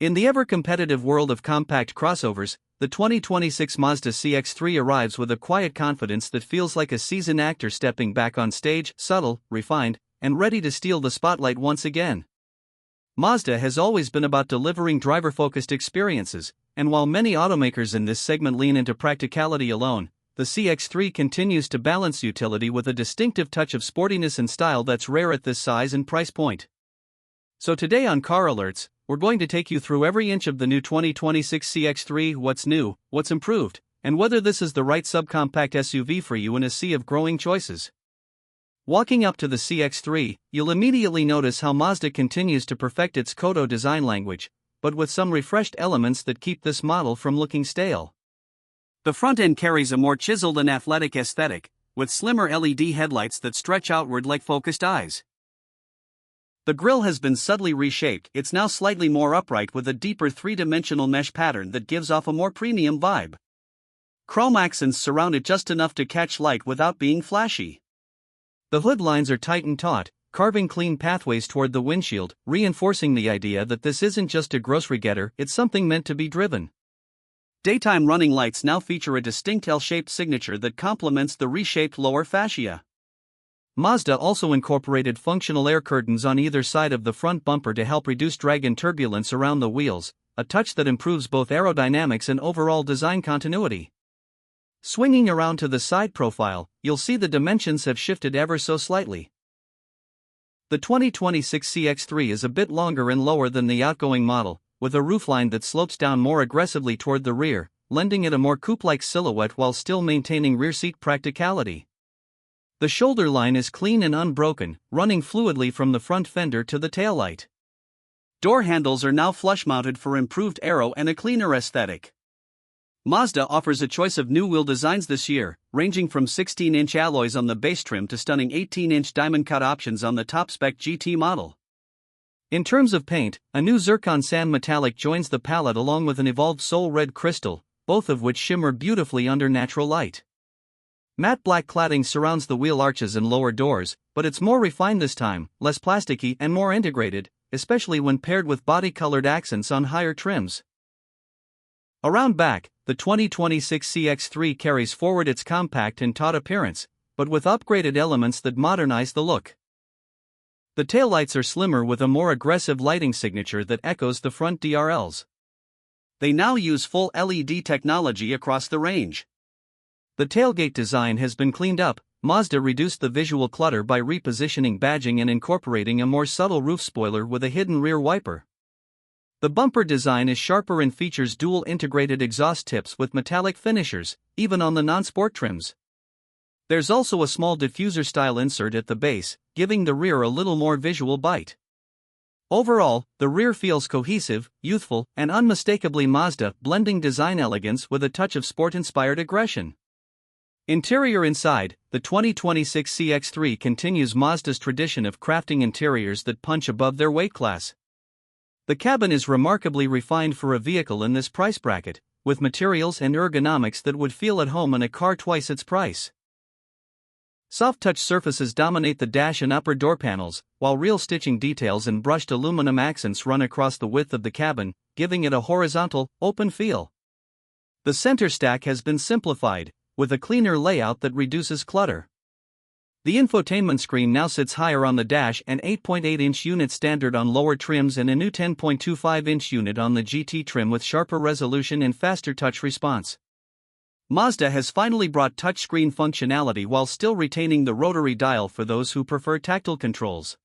In the ever-competitive world of compact crossovers, the 2026 Mazda CX-3 arrives with a quiet confidence that feels like a seasoned actor stepping back on stage, subtle, refined, and ready to steal the spotlight once again. Mazda has always been about delivering driver-focused experiences, and while many automakers in this segment lean into practicality alone, the CX-3 continues to balance utility with a distinctive touch of sportiness and style that's rare at this size and price point. So today on Car Alerts, we're going to take you through every inch of the new 2026 CX-3, what's new, what's improved, and whether this is the right subcompact SUV for you in a sea of growing choices. Walking up to the CX-3, you'll immediately notice how Mazda continues to perfect its Kodo design language, but with some refreshed elements that keep this model from looking stale. The front end carries a more chiseled and athletic aesthetic, with slimmer LED headlights that stretch outward like focused eyes. The grille has been subtly reshaped, it's now slightly more upright with a deeper three-dimensional mesh pattern that gives off a more premium vibe. Chrome accents surround it just enough to catch light without being flashy. The hood lines are tight and taut, carving clean pathways toward the windshield, reinforcing the idea that this isn't just a grocery getter, it's something meant to be driven. Daytime running lights now feature a distinct L-shaped signature that complements the reshaped lower fascia. Mazda also incorporated functional air curtains on either side of the front bumper to help reduce drag and turbulence around the wheels, a touch that improves both aerodynamics and overall design continuity. Swinging around to the side profile, you'll see the dimensions have shifted ever so slightly. The 2026 CX-3 is a bit longer and lower than the outgoing model, with a roofline that slopes down more aggressively toward the rear, lending it a more coupe-like silhouette while still maintaining rear seat practicality. The shoulder line is clean and unbroken, running fluidly from the front fender to the taillight. Door handles are now flush-mounted for improved aero and a cleaner aesthetic. Mazda offers a choice of new wheel designs this year, ranging from 16-inch alloys on the base trim to stunning 18-inch diamond-cut options on the top-spec GT model. In terms of paint, a new zircon sand metallic joins the palette along with an evolved Soul Red crystal, both of which shimmer beautifully under natural light. Matte black cladding surrounds the wheel arches and lower doors, but it's more refined this time, less plasticky and more integrated, especially when paired with body-colored accents on higher trims. Around back, the 2026 CX-3 carries forward its compact and taut appearance, but with upgraded elements that modernize the look. The taillights are slimmer with a more aggressive lighting signature that echoes the front DRLs. They now use full LED technology across the range. The tailgate design has been cleaned up. Mazda reduced the visual clutter by repositioning badging and incorporating a more subtle roof spoiler with a hidden rear wiper. The bumper design is sharper and features dual integrated exhaust tips with metallic finishers, even on the non-sport trims. There's also a small diffuser-style insert at the base, giving the rear a little more visual bite. Overall, the rear feels cohesive, youthful, and unmistakably Mazda, blending design elegance with a touch of sport-inspired aggression. Interior inside, the 2026 CX-3 continues Mazda's tradition of crafting interiors that punch above their weight class. The cabin is remarkably refined for a vehicle in this price bracket, with materials and ergonomics that would feel at home in a car twice its price. Soft-touch surfaces dominate the dash and upper door panels, while real stitching details and brushed aluminum accents run across the width of the cabin, giving it a horizontal, open feel. The center stack has been simplified, with a cleaner layout that reduces clutter. The infotainment screen now sits higher on the dash, an 8.8-inch unit standard on lower trims and a new 10.25-inch unit on the GT trim with sharper resolution and faster touch response. Mazda has finally brought touchscreen functionality while still retaining the rotary dial for those who prefer tactile controls.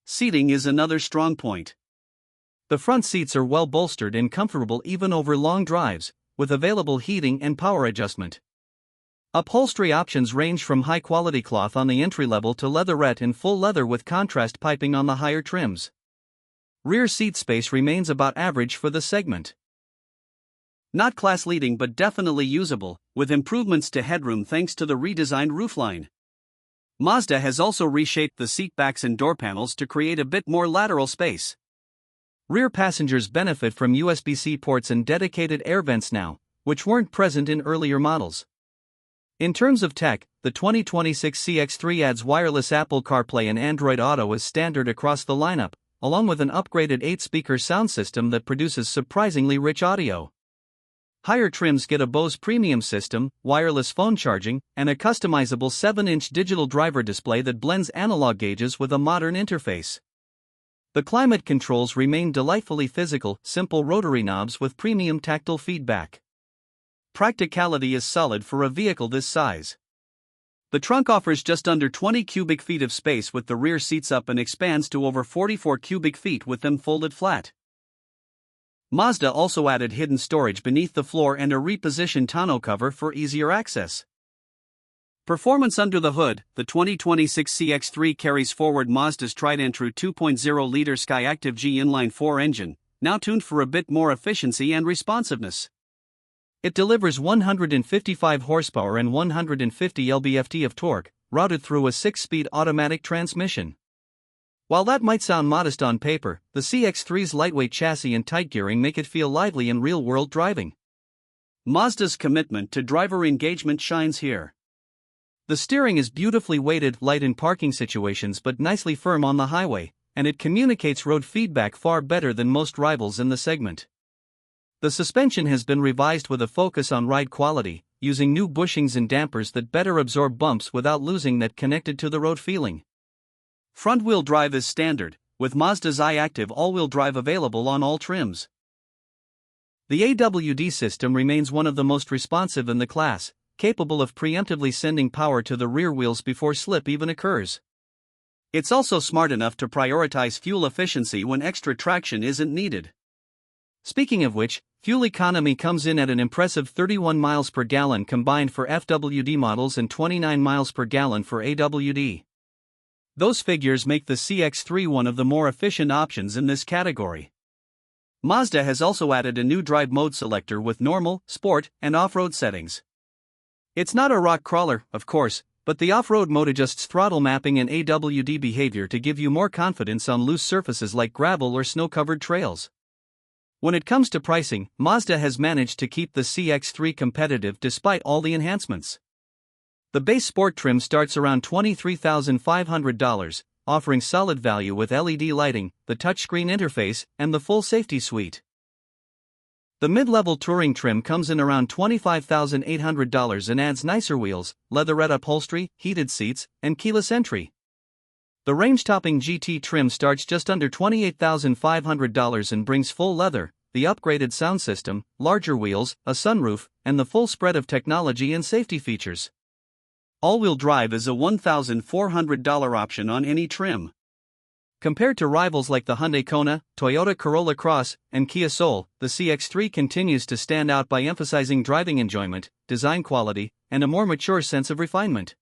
Seating is another strong point. The front seats are well bolstered and comfortable even over long drives, with available heating and power adjustment. Upholstery options range from high-quality cloth on the entry-level to leatherette and full leather with contrast piping on the higher trims. Rear seat space remains about average for the segment. Not class-leading but definitely usable, with improvements to headroom thanks to the redesigned roofline. Mazda has also reshaped the seat backs and door panels to create a bit more lateral space. Rear passengers benefit from USB-C ports and dedicated air vents now, which weren't present in earlier models. In terms of tech, the 2026 CX-3 adds wireless Apple CarPlay and Android Auto as standard across the lineup, along with an upgraded 8-speaker sound system that produces surprisingly rich audio. Higher trims get a Bose premium system, wireless phone charging, and a customizable 7-inch digital driver display that blends analog gauges with a modern interface. The climate controls remain delightfully physical, simple rotary knobs with premium tactile feedback. Practicality is solid for a vehicle this size. The trunk offers just under 20 cubic feet of space with the rear seats up and expands to over 44 cubic feet with them folded flat. Mazda also added hidden storage beneath the floor and a repositioned tonneau cover for easier access. Performance under the hood: the 2026 CX-3 carries forward Mazda's tried-and-true 2.0-liter Skyactiv G inline-4 engine, now tuned for a bit more efficiency and responsiveness. It delivers 155 horsepower and 150 lb-ft of torque, routed through a 6-speed automatic transmission. While that might sound modest on paper, the CX-3's lightweight chassis and tight gearing make it feel lively in real-world driving. Mazda's commitment to driver engagement shines here. The steering is beautifully weighted, light in parking situations but nicely firm on the highway, and it communicates road feedback far better than most rivals in the segment. The suspension has been revised with a focus on ride quality, using new bushings and dampers that better absorb bumps without losing that connected to the road feeling. Front-wheel drive is standard, with Mazda's iActive all-wheel drive available on all trims. The AWD system remains one of the most responsive in the class, capable of preemptively sending power to the rear wheels before slip even occurs. It's also smart enough to prioritize fuel efficiency when extra traction isn't needed. Speaking of which, fuel economy comes in at an impressive 31 miles per gallon combined for FWD models and 29 miles per gallon for AWD. Those figures make the CX-3 one of the more efficient options in this category. Mazda has also added a new drive mode selector with normal, sport, and off-road settings. It's not a rock crawler, of course, but the off-road mode adjusts throttle mapping and AWD behavior to give you more confidence on loose surfaces like gravel or snow-covered trails. When it comes to pricing, Mazda has managed to keep the CX-3 competitive despite all the enhancements. The base sport trim starts around $23,500, offering solid value with LED lighting, the touchscreen interface, and the full safety suite. The mid-level touring trim comes in around $25,800 and adds nicer wheels, leatherette upholstery, heated seats, and keyless entry. The range-topping GT trim starts just under $28,500 and brings full leather, the upgraded sound system, larger wheels, a sunroof, and the full spread of technology and safety features. All-wheel drive is a $1,400 option on any trim. Compared to rivals like the Hyundai Kona, Toyota Corolla Cross, and Kia Soul, the CX-3 continues to stand out by emphasizing driving enjoyment, design quality, and a more mature sense of refinement.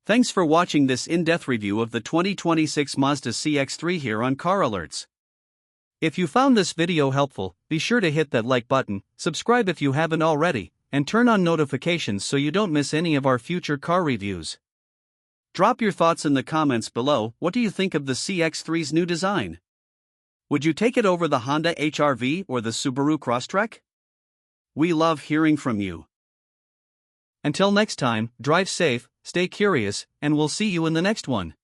Thanks for watching this in-depth review of the 2026 Mazda CX-3 here on Car Alerts. If you found this video helpful, be sure to hit that like button, subscribe if you haven't already, and turn on notifications so you don't miss any of our future car reviews. Drop your thoughts in the comments below. What do you think of the CX-3's new design? Would you take it over the Honda HR-V or the Subaru Crosstrek? We love hearing from you. Until next time, drive safe, stay curious, and we'll see you in the next one.